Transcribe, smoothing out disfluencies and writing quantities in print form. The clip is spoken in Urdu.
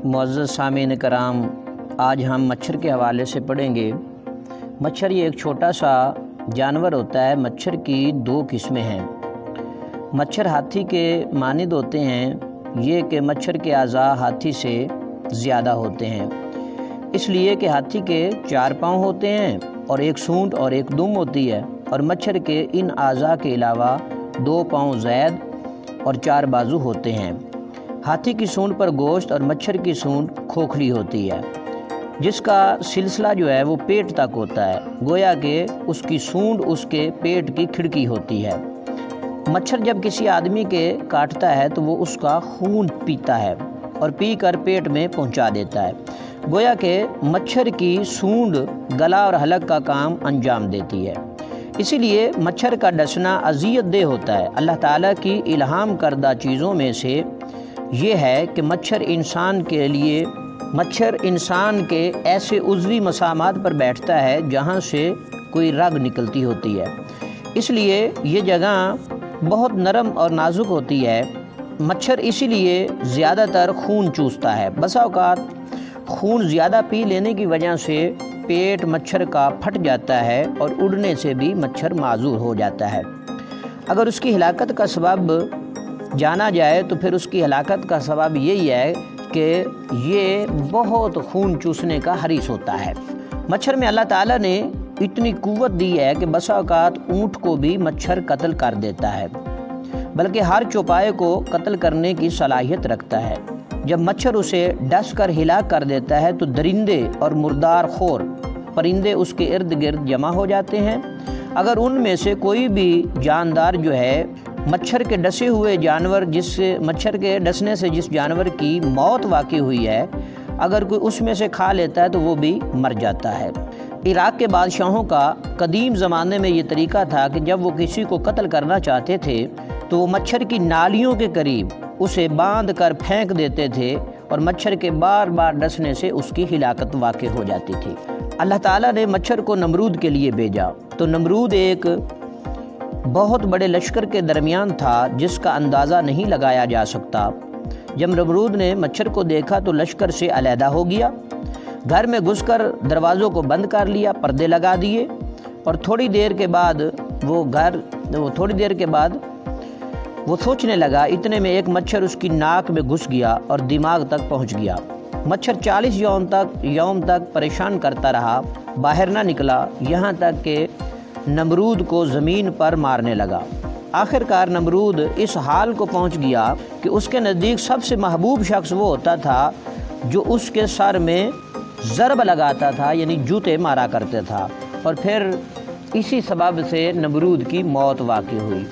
معزز سامعین کرام، آج ہم مچھر کے حوالے سے پڑھیں گے۔ مچھر یہ ایک چھوٹا سا جانور ہوتا ہے۔ مچھر کی دو قسمیں ہیں۔ مچھر ہاتھی کے مانند ہوتے ہیں، یہ کہ مچھر کے اعضاء ہاتھی سے زیادہ ہوتے ہیں، اس لیے کہ ہاتھی کے 4 پاؤں ہوتے ہیں اور ایک سونڈ اور ایک دم ہوتی ہے، اور مچھر کے ان اعضاء کے علاوہ 2 پاؤں زائد اور 4 بازو ہوتے ہیں۔ ہاتھی کی سونڈ پر گوشت اور مچھر کی سونڈ کھوکھلی ہوتی ہے، جس کا سلسلہ جو ہے وہ پیٹ تک ہوتا ہے، گویا کہ اس کی سونڈ اس کے پیٹ کی کھڑکی ہوتی ہے۔ مچھر جب کسی آدمی کے کاٹتا ہے تو وہ اس کا خون پیتا ہے اور پی کر پیٹ میں پہنچا دیتا ہے، گویا کہ مچھر کی سونڈ گلا اور حلق کا کام انجام دیتی ہے۔ اسی لیے مچھر کا ڈسنا اذیت دہ ہوتا ہے۔ اللہ تعالیٰ کی الہام کردہ چیزوں میں سے یہ ہے کہ مچھر انسان کے ایسے عضوی مسامات پر بیٹھتا ہے جہاں سے کوئی رگ نکلتی ہوتی ہے، اس لیے یہ جگہ بہت نرم اور نازک ہوتی ہے۔ مچھر اسی لیے زیادہ تر خون چوستا ہے۔ بسا اوقات خون زیادہ پی لینے کی وجہ سے پیٹ مچھر کا پھٹ جاتا ہے اور اڑنے سے بھی مچھر معذور ہو جاتا ہے۔ اگر اس کی ہلاکت کا سبب جانا جائے تو پھر اس کی ہلاکت کا سبب یہی ہے کہ یہ بہت خون چوسنے کا حریص ہوتا ہے۔ مچھر میں اللہ تعالیٰ نے اتنی قوت دی ہے کہ بسا اوقات اونٹ کو بھی مچھر قتل کر دیتا ہے، بلکہ ہر چوپائے کو قتل کرنے کی صلاحیت رکھتا ہے۔ جب مچھر اسے ڈس کر ہلاک کر دیتا ہے تو درندے اور مردار خور پرندے اس کے ارد گرد جمع ہو جاتے ہیں۔ اگر ان میں سے کوئی بھی جاندار جو ہے مچھر کے ڈسے ہوئے جانور مچھر کے ڈسنے سے جس جانور کی موت واقع ہوئی ہے، اگر کوئی اس میں سے کھا لیتا ہے تو وہ بھی مر جاتا ہے۔ عراق کے بادشاہوں کا قدیم زمانے میں یہ طریقہ تھا کہ جب وہ کسی کو قتل کرنا چاہتے تھے تو وہ مچھر کی نالیوں کے قریب اسے باندھ کر پھینک دیتے تھے اور مچھر کے بار بار ڈسنے سے اس کی ہلاکت واقع ہو جاتی تھی۔ اللہ تعالیٰ نے مچھر کو نمرود کے لیے بھیجا تو نمرود ایک بہت بڑے لشکر کے درمیان تھا جس کا اندازہ نہیں لگایا جا سکتا۔ جب نمرود نے مچھر کو دیکھا تو لشکر سے علیحدہ ہو گیا، گھر میں گھس کر دروازوں کو بند کر لیا، پردے لگا دیے، اور تھوڑی دیر کے بعد وہ سوچنے لگا۔ اتنے میں ایک مچھر اس کی ناک میں گھس گیا اور دماغ تک پہنچ گیا۔ مچھر 40 یوم تک پریشان کرتا رہا، باہر نہ نکلا، یہاں تک کہ نمرود کو زمین پر مارنے لگا۔ آخرکار نمرود اس حال کو پہنچ گیا کہ اس کے نزدیک سب سے محبوب شخص وہ ہوتا تھا جو اس کے سر میں ضرب لگاتا تھا، یعنی جوتے مارا کرتے تھا، اور پھر اسی سبب سے نمرود کی موت واقع ہوئی۔